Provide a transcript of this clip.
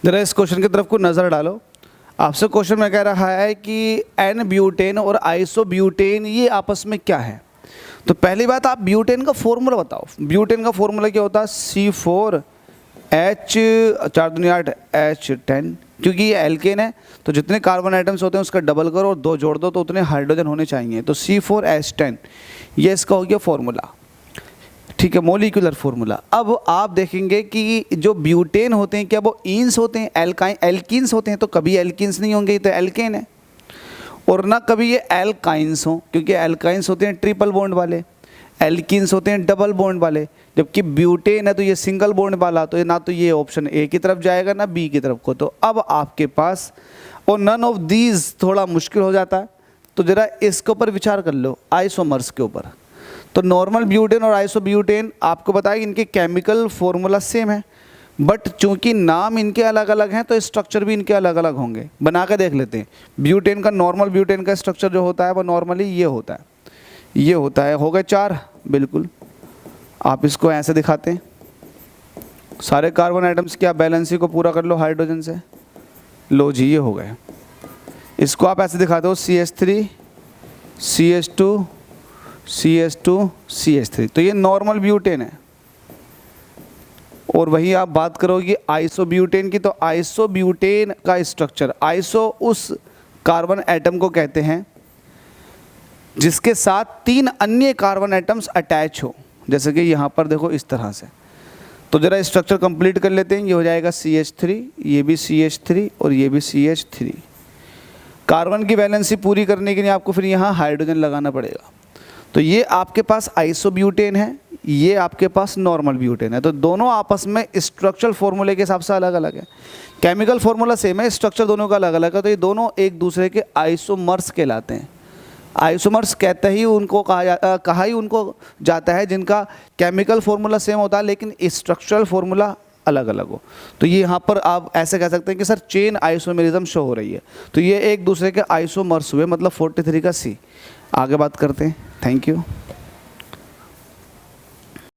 जरा इस क्वेश्चन की तरफ को नज़र डालो। आपसे क्वेश्चन में कह रहा है कि एन ब्यूटेन और आइसोब्यूटेन ये आपस में क्या है। तो पहली बात आप ब्यूटेन का फॉर्मूला बताओ। ब्यूटेन का फॉर्मूला क्या होता है? C4H 4 दूनी 8 H10, क्योंकि ये एल्केन है तो जितने कार्बन आइटम्स होते हैं उसका डबल करो और 2 जोड़ दो तो उतने हाइड्रोजन होने चाहिए। तो C4H10 ये इसका हो गया फॉर्मूला, ठीक है, मोलिकुलर फार्मूला। अब आप देखेंगे कि जो ब्यूटेन होते हैं क्या वो ईन्स होते हैं, एल्कीन्स होते हैं? तो कभी एल्कीन्स नहीं होंगे, ये तो एल्केन है। और ना कभी ये एल्काइंस हों, क्योंकि एल्काइंस होते हैं ट्रिपल बॉन्ड वाले, एल्कीन्स होते हैं डबल बॉन्ड वाले। जबकि ब्यूटेन है तो ये सिंगल बॉन्ड वाला, तो ये ना तो ये ऑप्शन ए की तरफ जाएगा ना बी की तरफ को। तो अब आपके पास और नन ऑफ दीज थोड़ा मुश्किल हो जाता है। तो ज़रा इसके ऊपर विचार कर लो, आइसोमर्स के ऊपर। तो नॉर्मल ब्यूटेन और आइसोब्यूटेन आपको बताया कि इनके केमिकल फॉर्मूला सेम है, बट चूंकि नाम इनके अलग अलग हैं तो स्ट्रक्चर भी इनके अलग अलग होंगे। बना के देख लेते हैं। ब्यूटेन का, नॉर्मल ब्यूटेन का स्ट्रक्चर जो होता है वो नॉर्मली ये होता है, ये होता है। हो गए 4, बिल्कुल। आप इसको ऐसे दिखाते हैं, सारे कार्बन आइटम्स की आप बैलेंसी को पूरा कर लो हाइड्रोजन से, लो जी ये हो गए। इसको आप ऐसे दिखाते हो CH3 CH2 CH2 CH3, तो ये नॉर्मल ब्यूटेन है। और वही आप बात करोगे आइसोब्यूटेन की, तो आइसोब्यूटेन का स्ट्रक्चर, आइसो उस कार्बन एटम को कहते हैं जिसके साथ 3 अन्य कार्बन एटम्स अटैच हो, जैसे कि यहाँ पर देखो इस तरह से। तो ज़रा स्ट्रक्चर कंप्लीट कर लेते हैं। ये हो जाएगा CH3, ये भी CH3 और ये भी CH3। कार्बन की वैलेंसी पूरी करने के लिए आपको फिर यहाँ हाइड्रोजन लगाना पड़ेगा। तो ये आपके पास आइसोब्यूटेन है, ये आपके पास नॉर्मल ब्यूटेन है। तो दोनों आपस में स्ट्रक्चरल फॉर्मूले के हिसाब से अलग अलग है। केमिकल फॉर्मूला सेम है, स्ट्रक्चर दोनों का अलग अलग है। तो ये दोनों एक दूसरे के आइसोमर्स कहलाते हैं। आइसोमर्स कहते ही उनको कहा ही उनको जाता है जिनका केमिकल फॉर्मूला सेम होता है लेकिन स्ट्रक्चरल फॉर्मूला अलग अलग हो। तो ये यहाँ पर आप ऐसे कह सकते हैं कि सर चेन आइसोमेरिज्म शो हो रही है। तो ये एक दूसरे के आइसोमर्स हुए, मतलब 43 का C। आगे बात करते हैं। Thank you.